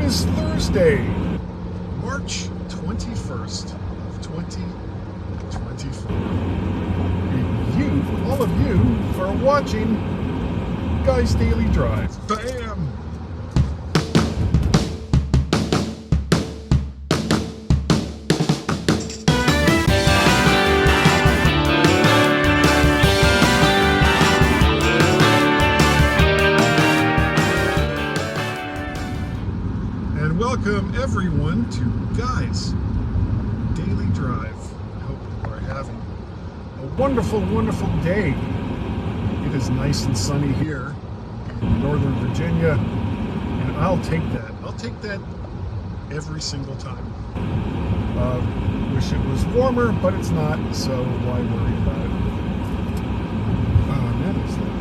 is Thursday, March 21st of 2024. And you, all of you, are watching Guy's Daily Drive. Bam! Welcome everyone to Guy's Daily Drive. I hope you are having a wonderful, wonderful day. It is nice and sunny here in Northern Virginia, and I'll take that. I'll take that every single time. Wish it was warmer, but it's not, so why worry about it? That is like...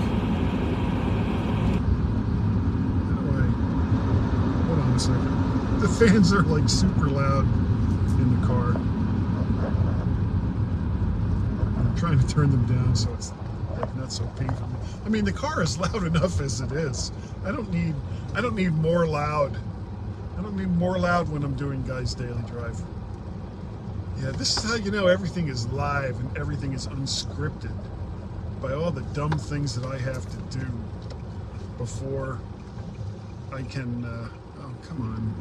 Hold on a second. The fans are like super loud in the car. I'm trying to turn them down so it's like not so painful. I mean, the car is loud enough as it is. I don't need more loud. I don't need more loud when I'm doing Guy's Daily Drive. Yeah, this is how you know everything is live and everything is unscripted, by all the dumb things that I have to do before I can oh, come on.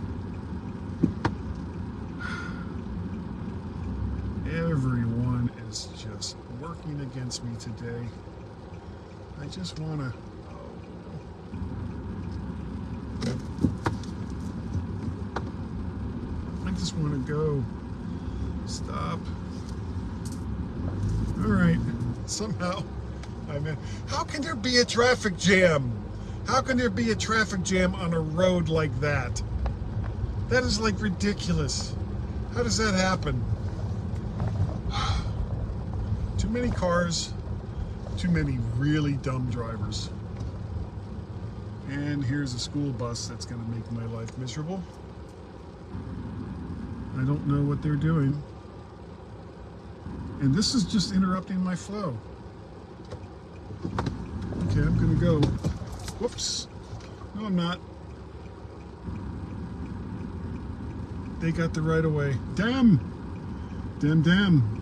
Everyone is just working against me today. I just want to... I just want to go. Stop. All right. Somehow I'm in. How can there be a traffic jam? How can there be a traffic jam on a road like that? That is like ridiculous. How does that happen? Too many cars, too many really dumb drivers. And here's a school bus that's going to make my life miserable. I don't know what they're doing. And this is just interrupting my flow. Okay, I'm going to go. Whoops. No, I'm not. They got the right of way. Damn! Damn.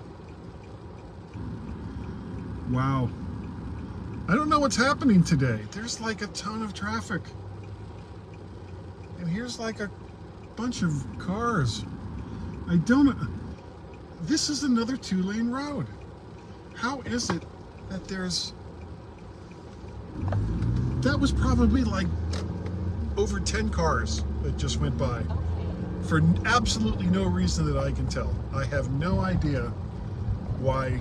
Wow. I don't know what's happening today. There's like a ton of traffic. And here's like a bunch of cars. I don't... This is another two-lane road. How is it that there's... That was probably like over 10 cars that just went by. For absolutely no reason that I can tell. I have no idea why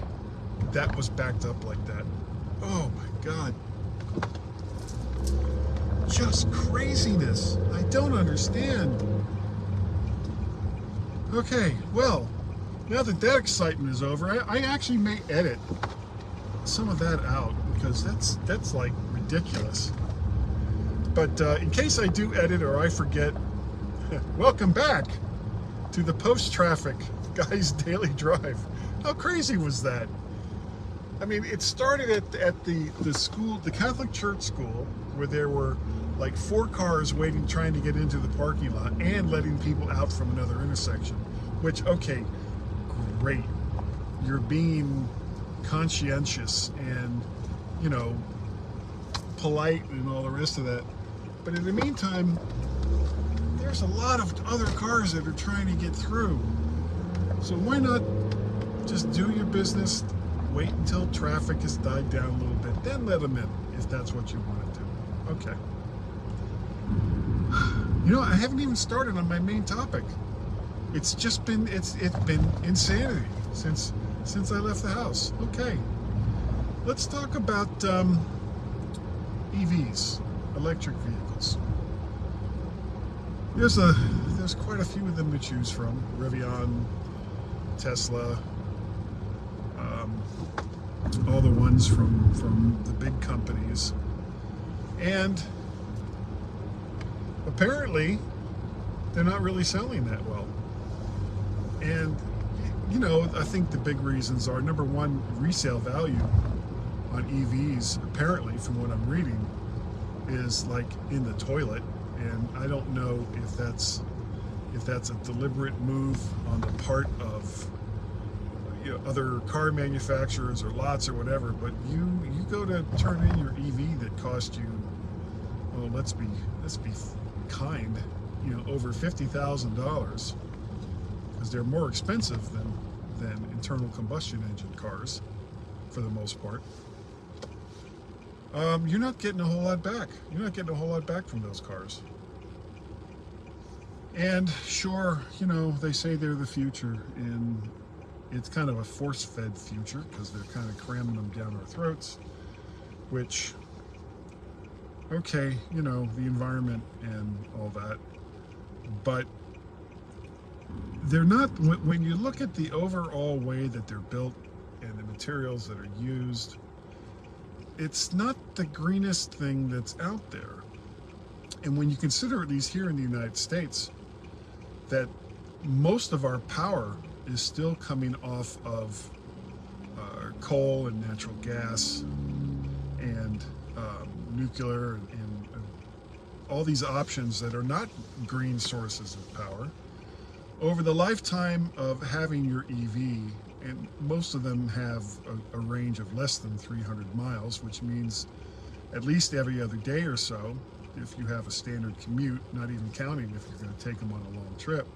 that was backed up like that. Oh my God. Just craziness. I don't understand. Okay, well, now that that excitement is over, I actually may edit some of that out because that's like ridiculous. But in case I do edit or I forget, welcome back to the post-traffic Guy's Daily Drive. How crazy was that? I mean, it started at the school, the Catholic Church school, where there were like 4 cars waiting, trying to get into the parking lot and letting people out from another intersection. Which, okay, great. You're being conscientious and, you know, polite and all the rest of that. But in the meantime, there's a lot of other cars that are trying to get through. So why not just do your business, wait until traffic has died down a little bit, then let them in, if that's what you want to do. Okay. You know, I haven't even started on my main topic. It's just been, it's been insanity since I left the house. Okay. Let's talk about EVs, electric vehicles. There's quite a few of them to choose from. Rivian, Tesla, all the ones from the big companies. And apparently they're not really selling that well. And you know, I think the big reasons are, number one, resale value on EVs, apparently from what I'm reading, is like in the toilet. and I don't know if that's a deliberate move on the part of other car manufacturers or lots or whatever. But you go to turn in your EV that cost you, well, let's be kind, over $50,000, because they're more expensive than internal combustion engine cars for the most part. You're not getting a whole lot back. You're not getting a whole lot back from those cars. And sure, they say they're the future, and it's kind of a force-fed future because they're kind of cramming them down our throats, which, okay, the environment and all that, but they're not, when you look at the overall way that they're built and the materials that are used, it's not the greenest thing that's out there. And when you consider, at least here in the United States, that most of our power is still coming off of coal and natural gas and nuclear and all these options that are not green sources of power, over the lifetime of having your EV, and most of them have a range of less than 300 miles, which means at least every other day or so, if you have a standard commute, not even counting if you're going to take them on a long trip,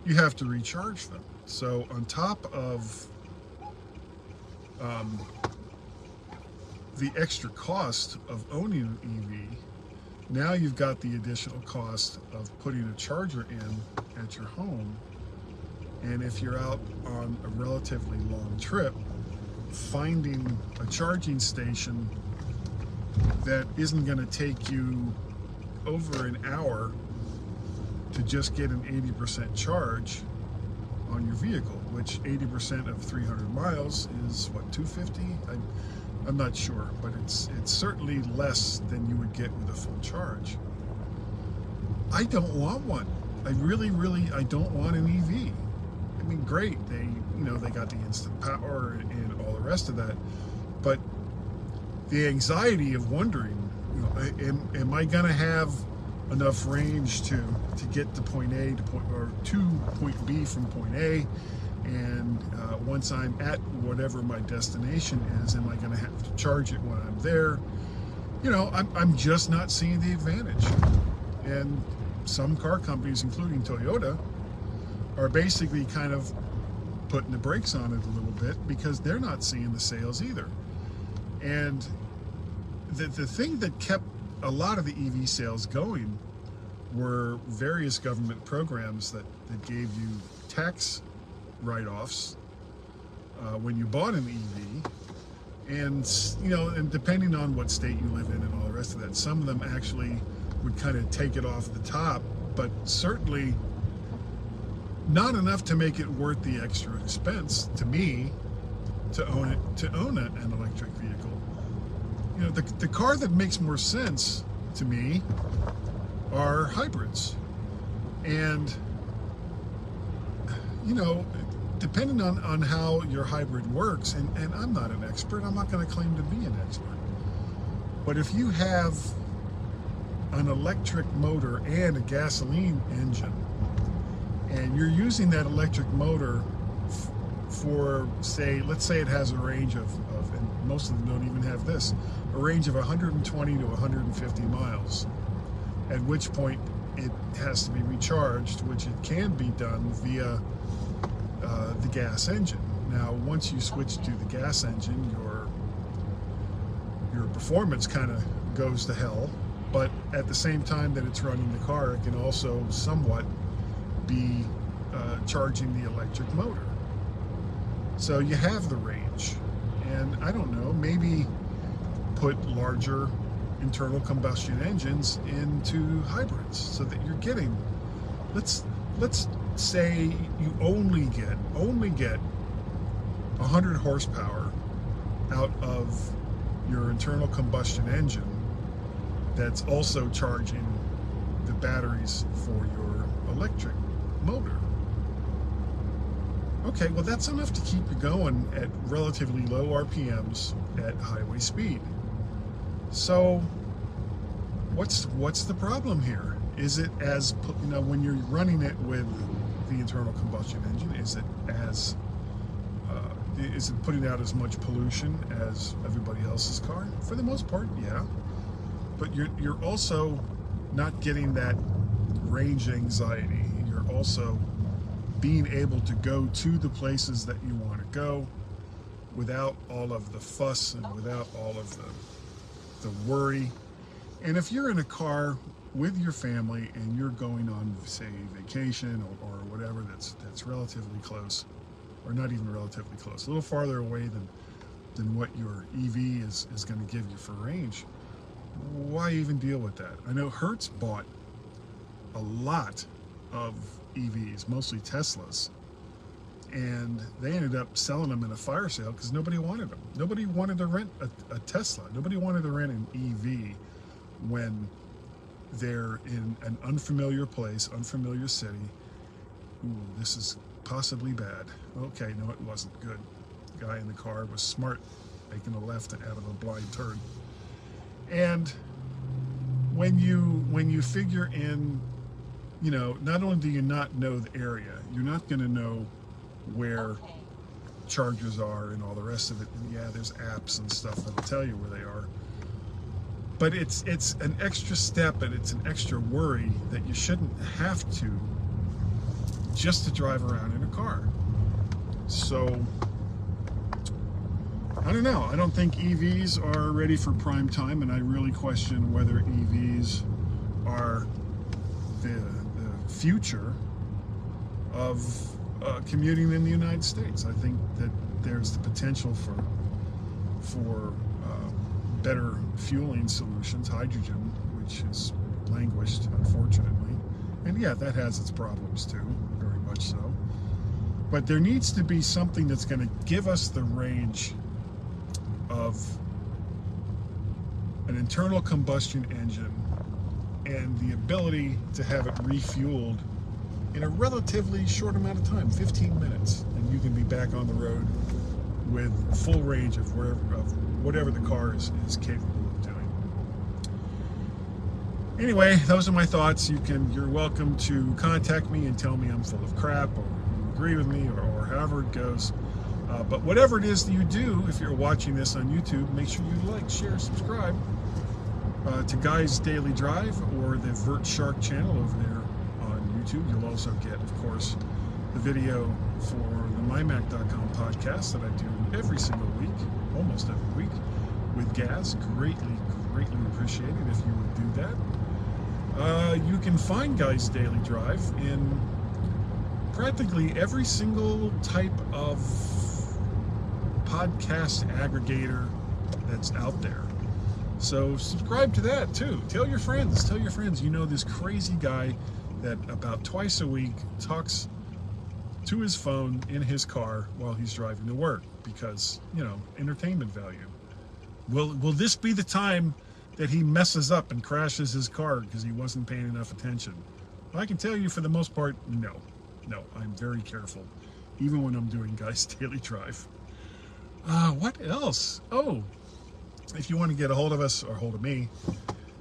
you have to recharge them. So on top of the extra cost of owning an EV, now you've got the additional cost of putting a charger in at your home. And if you're out on a relatively long trip, finding a charging station that isn't going to take you over an hour to just get an 80% charge on your vehicle, which 80% of 300 miles is what, 250? I'm not sure, but it's certainly less than you would get with a full charge. I don't want one. I really, I don't want an EV. I mean, great, they got the instant power and all the rest of that, but the anxiety of wondering, am I gonna have enough range to get to point A to point B from point A, and once I'm at whatever my destination is, am I going to have to charge it when I'm there? I'm just not seeing the advantage. And some car companies, including Toyota, are basically kind of putting the brakes on it a little bit because they're not seeing the sales either. And the thing that kept a lot of the EV sales going were various government programs that gave you tax write-offs when you bought an EV, and depending on what state you live in and all the rest of that, some of them actually would kind of take it off the top, but certainly not enough to make it worth the extra expense to me to own an electric vehicle. The car that makes more sense to me are hybrids, and depending on how your hybrid works, and I'm not an expert, I'm not going to claim to be an expert, but if you have an electric motor and a gasoline engine, and you're using that electric motor for, say, let's say it has a range of, and most of them don't even have this, a range of 120 to 150 miles, at which point it has to be recharged, which it can be done via the gas engine. Now, once you switch to the gas engine, your performance kind of goes to hell, but at the same time that it's running the car, it can also somewhat be charging the electric motor. So you have the range, and I don't know, maybe put larger internal combustion engines into hybrids so that you're getting, let's say you only get 100 horsepower out of your internal combustion engine that's also charging the batteries for your electric motor. Okay, well, that's enough to keep you going at relatively low RPMs at highway speed. So what's the problem here? Is it as, when you're running it with the internal combustion engine, is it putting out as much pollution as everybody else's car? For the most part, yeah. But you're also not getting that range anxiety. You're also being able to go to the places that you want to go without all of the fuss and without all of the worry. And if you're in a car with your family and you're going on, say, vacation or whatever that's relatively close, or not even relatively close, a little farther away than what your EV is going to give you for range, why even deal with that? I know Hertz bought a lot of EVs, mostly Teslas, and they ended up selling them in a fire sale because nobody wanted them. Nobody wanted to rent a Tesla. Nobody wanted to rent an EV when they're in an unfamiliar place, unfamiliar city. Ooh, this is possibly bad. Okay, no, it wasn't good. The guy in the car was smart, making a left out of a blind turn. And when you figure in, not only do you not know the area, you're not going to know where chargers are and all the rest of it. And yeah, there's apps and stuff that'll tell you where they are. But it's an extra step and it's an extra worry that you shouldn't have to just to drive around in a car. So, I don't know. I don't think EVs are ready for prime time, and I really question whether EVs are the future of commuting in the United States. I think that there's the potential for better fueling solutions, hydrogen, which has languished, unfortunately. And yeah, that has its problems too, very much so. But there needs to be something that's going to give us the range of an internal combustion engine and the ability to have it refueled in a relatively short amount of time, 15 minutes, and you can be back on the road with full range of whatever the car is capable of doing. Anyway, those are my thoughts. You're welcome to contact me and tell me I'm full of crap, or you agree with me, or however it goes. But whatever it is that you do, if you're watching this on YouTube, make sure you like, share, subscribe to Guy's Daily Drive or the Vert Shark channel over there on YouTube. You'll also get, of course, the video for the MyMac.com podcast that I do every single week, almost every week, with Gaz. Greatly appreciate it if you would do that. You can find Guy's Daily Drive in practically every single type of podcast aggregator that's out there. So subscribe to that too. Tell your friends you know this crazy guy that about twice a week talks to his phone in his car while he's driving to work because, entertainment value. Will this be the time that he messes up and crashes his car because he wasn't paying enough attention? Well, I can tell you for the most part, no, I'm very careful, even when I'm doing Guy's Daily Drive. What else? Oh, if you want to get a hold of us or hold of me,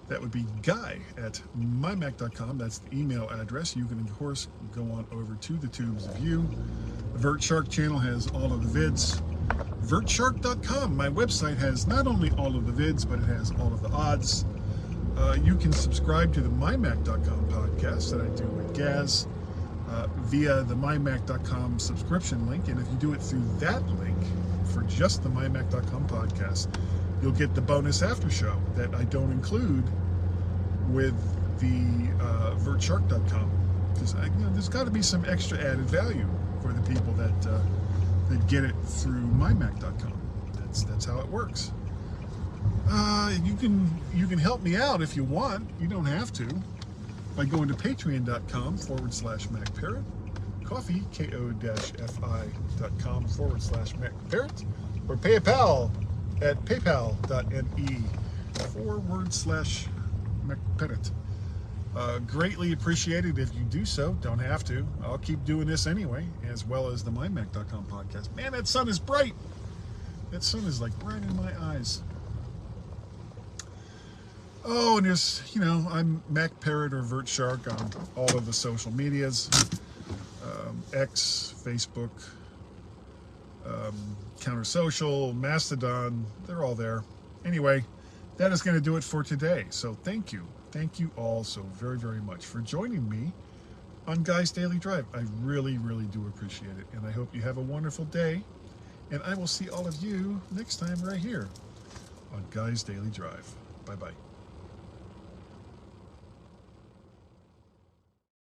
that would be guy@mymac.com. That's the email address. You can, of course, go on over to the Tubes of You. The Vert Shark channel has all of the vids. VertShark.com, my website, has not only all of the vids, but it has all of the odds. You can subscribe to the MyMac.com podcast that I do with Gaz via the MyMac.com subscription link. And if you do it through that link for just the MyMac.com podcast, you'll get the bonus after show that I don't include with the VertShark.com, because there's got to be some extra added value for the people that get it through MyMac.com. That's how it works. You can help me out if you want. You don't have to, by going to patreon.com/MacParrot, coffee, ko-fi.com/MacParrot, or PayPal at paypal.me/MacParrot. Greatly appreciated if you do so. Don't have to. I'll keep doing this anyway, as well as the MyMac.com podcast. Man, that sun is bright. That sun is like right in my eyes. Oh, and there's, you know, I'm Mac Parrot or Vert Shark on all of the social medias, X, Facebook, Counter Social, Mastodon, they're all there. Anyway, that is going to do it for today. So thank you. Thank you all so very, very much for joining me on Guy's Daily Drive. I really, really do appreciate it. And I hope you have a wonderful day. And I will see all of you next time right here on Guy's Daily Drive. Bye-bye.